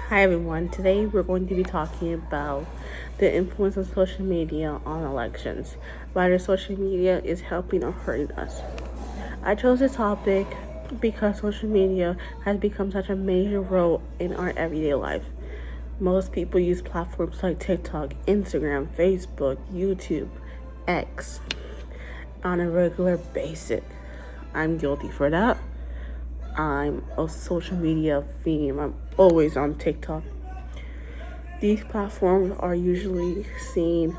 Hi everyone. Today we're going to be talking about the influence of social media on elections. Whether social media is helping or hurting us. I chose this topic because social media has become such a major role in our everyday life. Most people use platforms like TikTok, Instagram, Facebook, YouTube, X on a regular basis. I'm guilty for that. I'm a social media fiend. I'm always on TikTok. These platforms are usually seen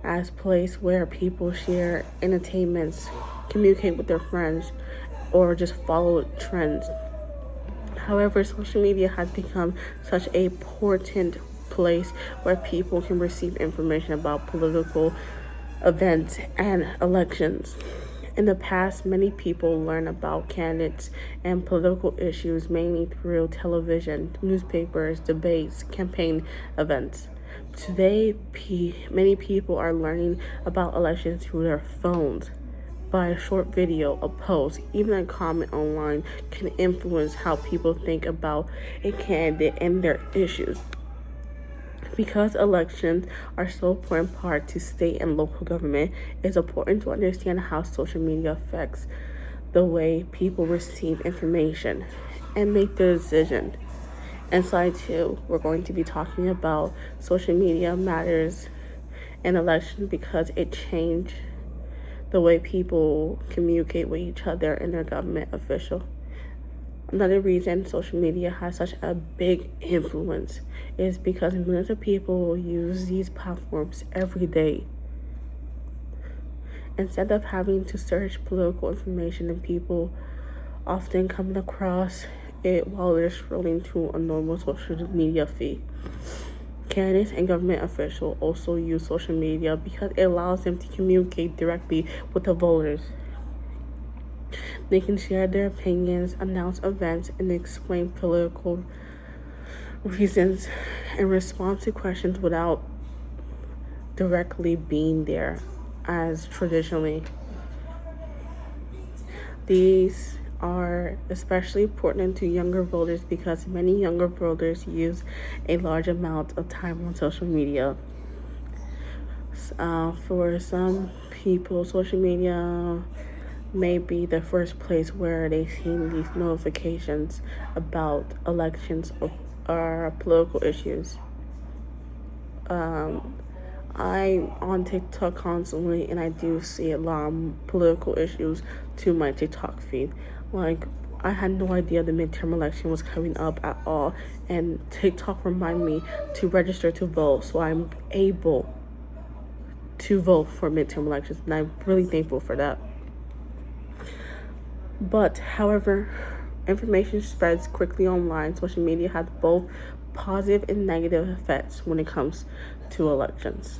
as places where people share entertainments, communicate with their friends, or just follow trends. However, social media has become such a important place where people can receive information about political events and elections. In the past, many people learn about candidates and political issues mainly through television, newspapers, debates, campaign events. Today, many people are learning about elections through their phones. By a short video, a post, even a comment online can influence how people think about a candidate and their issues. Because elections are so important part to state and local government, it's important to understand how social media affects the way people receive information and make their decision. In slide 2, we're going to be talking about social media matters in elections because it changed the way people communicate with each other and their government official. Another reason social media has such a big influence is because millions of people use these platforms every day. Instead of having to search political information, and people often come across it while they're scrolling through a normal social media feed. Candidates and government officials also use social media because it allows them to communicate directly with the voters. They can share their opinions, announce events, and explain political reasons and respond to questions without directly being there as traditionally. These are especially important to younger voters because many younger voters use a large amount of time on social media. For some people, social media may be the first place where they see these notifications about elections or political issues. I'm on TikTok constantly, and I do see a lot of political issues to my TikTok feed. Like, I had no idea the midterm election was coming up at all, and TikTok reminded me to register to vote, so I'm able to vote for midterm elections, and I'm really thankful for that. But, however, information spreads quickly online. Social media has both positive and negative effects when it comes to elections.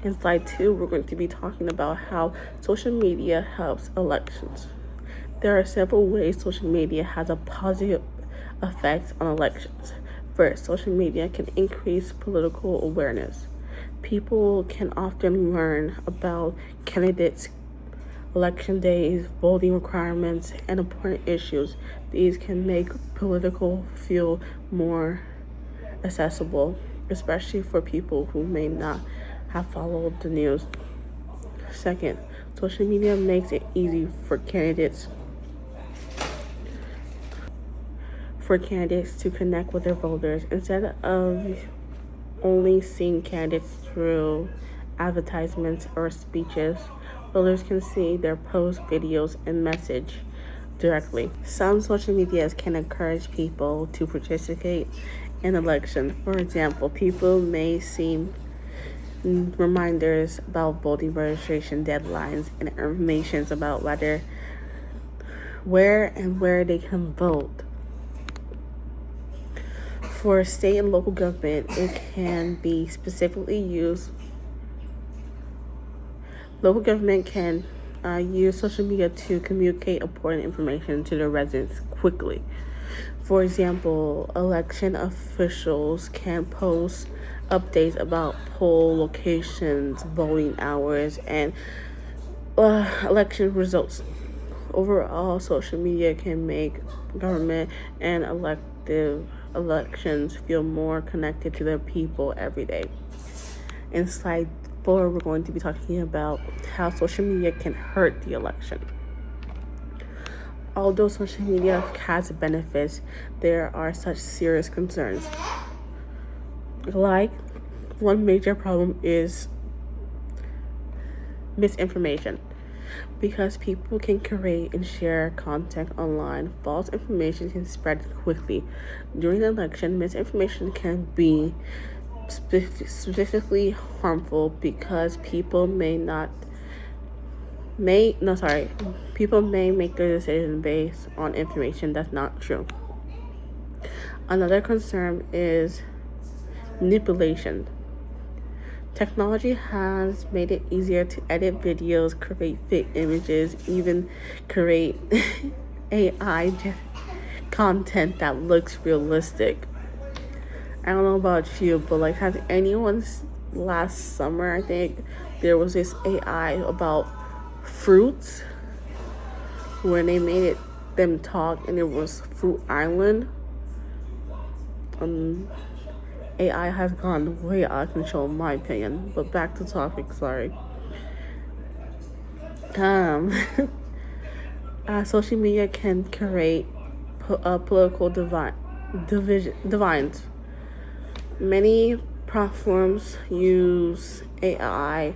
In slide 2, we're going to be talking about how social media helps elections. There are several ways social media has a positive effect on elections. First, social media can increase political awareness. People can often learn about candidates, election days, voting requirements, and important issues. These can make political feel more accessible, especially for people who may not have followed the news. Second, social media makes it easy for candidates to connect with their voters instead of only seeing candidates through advertisements or speeches. Voters can see their posts, videos, and message directly. Some social medias can encourage people to participate in elections. For example, people may see reminders about voting registration deadlines and information about where they can vote. For state and local government, it can be specifically used. Local government can use social media to communicate important information to their residents quickly. For example, election officials can post updates about poll locations, voting hours, and election results. Overall, social media can make government and elective elections feel more connected to their people every day. In slide 4, we're going to be talking about how social media can hurt the election. Although social media has benefits, there are such serious concerns. Like, one major problem is misinformation. Because people can create and share content online, false information can spread quickly. During the election, misinformation can be specifically harmful because people people may make their decision based on information that's not true. Another concern is manipulation. Technology has made it easier to edit videos, create fake images, even create AI content that looks realistic. I don't know about you, but like, has anyone's last summer, I think, there was this AI about fruits when they made them talk, and it was Fruit Island. AI has gone way out of control, in my opinion. But back to topic, sorry. Social media can create political divisions. Many platforms use AI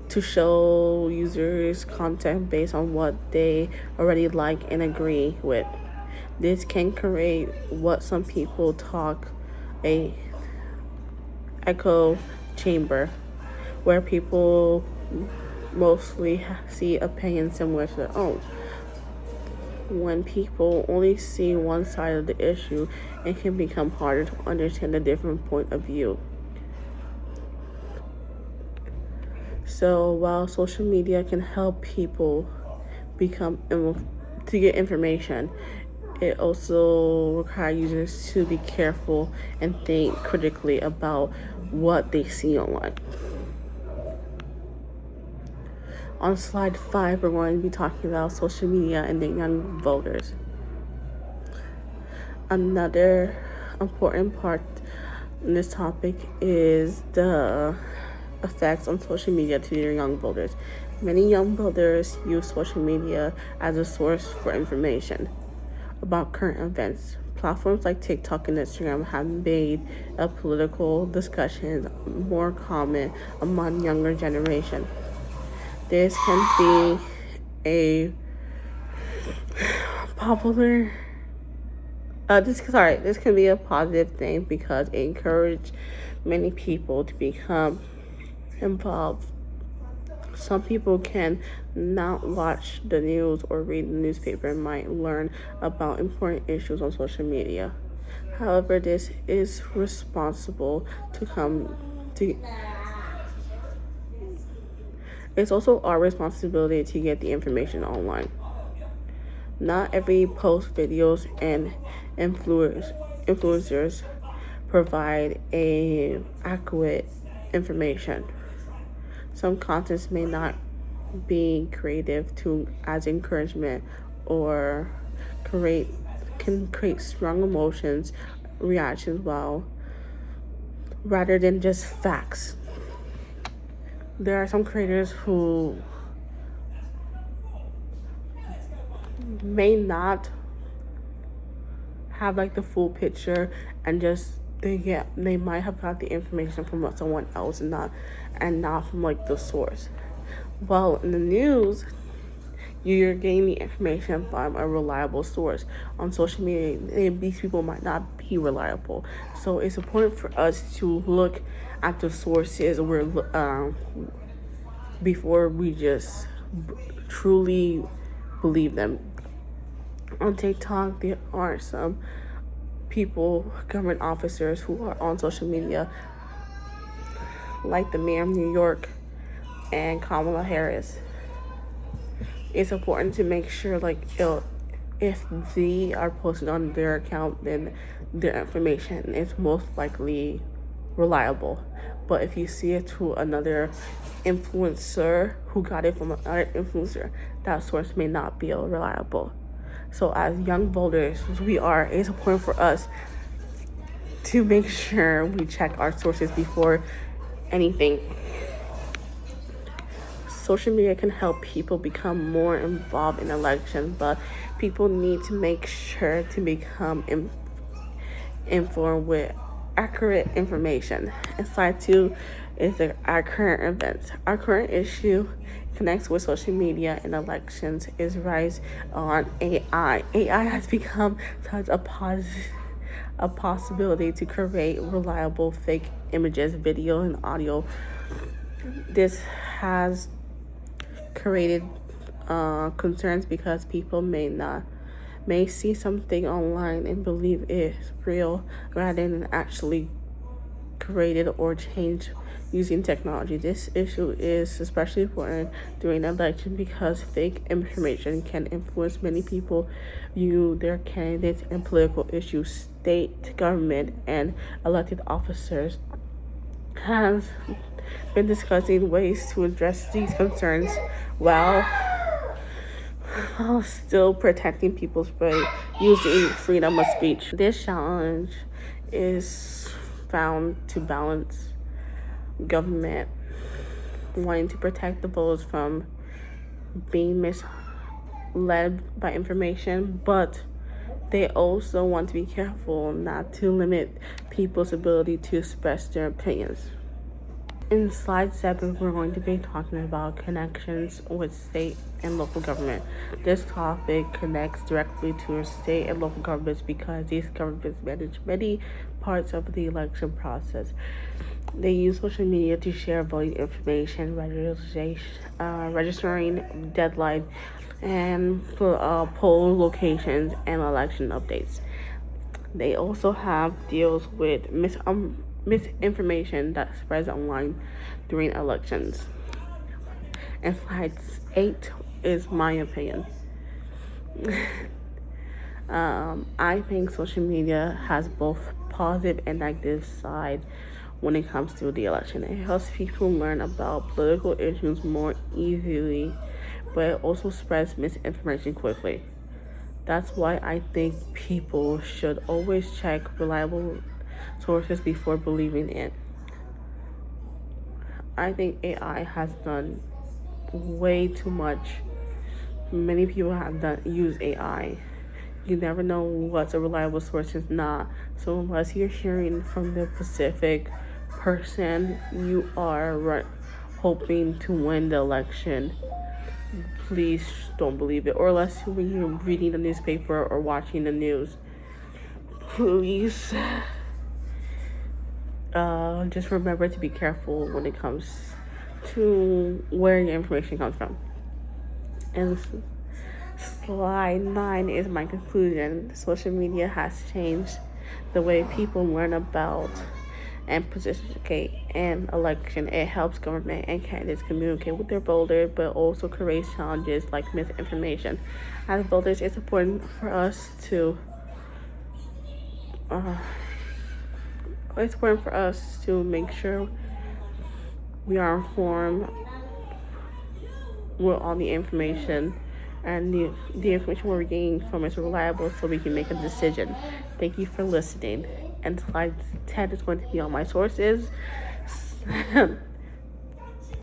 to show users content based on what they already like and agree with. This can create what some people talk a echo chamber, where people mostly see opinions similar to their own. When people only see one side of the issue, it can become harder to understand a different point of view. So while social media can help people to get information, it also requires users to be careful and think critically about what they see online. On slide 5, we're going to be talking about social media and the young voters. Another important part in this topic is the effects on social media to their young voters. Many young voters use social media as a source for information about current events. Platforms like TikTok and Instagram have made political discussions more common among younger generation. This can be a popular. This can be a positive thing because it encourages many people to become involved. Some people can not watch the news or read the newspaper and might learn about important issues on social media. However, this is responsible it's also our responsibility to get the information online. Not every post, videos, and influencers provide accurate information. Some contents may not be creative to as encouragement or can create strong emotions, reactions rather than just facts. There are some creators who may not have like the full picture and just they might have got the information from someone else and not from like the source. Well, in the news, you're getting the information from a reliable source. On social media, these people might not be reliable. So it's important for us to look at the sources before we just truly believe them. On TikTok, there are some government officers who are on social media, like the mayor of New York and Kamala Harris. It's important to make sure if they are posted on their account, then their information is most likely reliable. But if you see it to another influencer who got it from another influencer, that source may not be reliable. So as young voters, it's important for us to make sure we check our sources before anything. Social media can help people become more involved in elections, but people need to make sure to become informed with accurate information. And slide 2 is our current events. Our current issue connects with social media and elections is rise on AI. AI has become such a possibility to create reliable fake images, video, and audio. This has created concerns because people may see something online and believe it's real rather than actually created or changed using technology. This issue is especially important during an election because fake information can influence many people view their candidates and political issues. State government and elected officers have been discussing ways to address these concerns while still protecting people's right using freedom of speech. This challenge is found to balance government wanting to protect the voters from being misled by information, but they also want to be careful not to limit people's ability to express their opinions. In slide 7, we're going to be talking about connections with state and local government. This topic connects directly to state and local governments because these governments manage many parts of the election process. They use social media to share voting information, registering deadline, and poll locations and election updates. They also have deals with misinformation that spreads online during elections. And slide 8 is my opinion. I think social media has both positive and negative side when it comes to the election. It helps people learn about political issues more easily, but it also spreads misinformation quickly. That's why I think people should always check reliable sources before believing it. I think AI has done way too much. Many people have use AI. You never know what's a reliable source is not. So unless you're hearing from the specific person you are hoping to win the election, please don't believe it. Or unless when you're reading the newspaper or watching the news, please just remember to be careful when it comes to where your information comes from. And slide 9 is my conclusion. Social media has changed the way people learn about and participate in election. It helps government and candidates communicate with their voters, but also creates challenges like misinformation. As voters, it's important for us to make sure we are informed with all the information and the information we're getting from is reliable so we can make a decision. Thank you for listening. And slide 10 is going to be on my sources.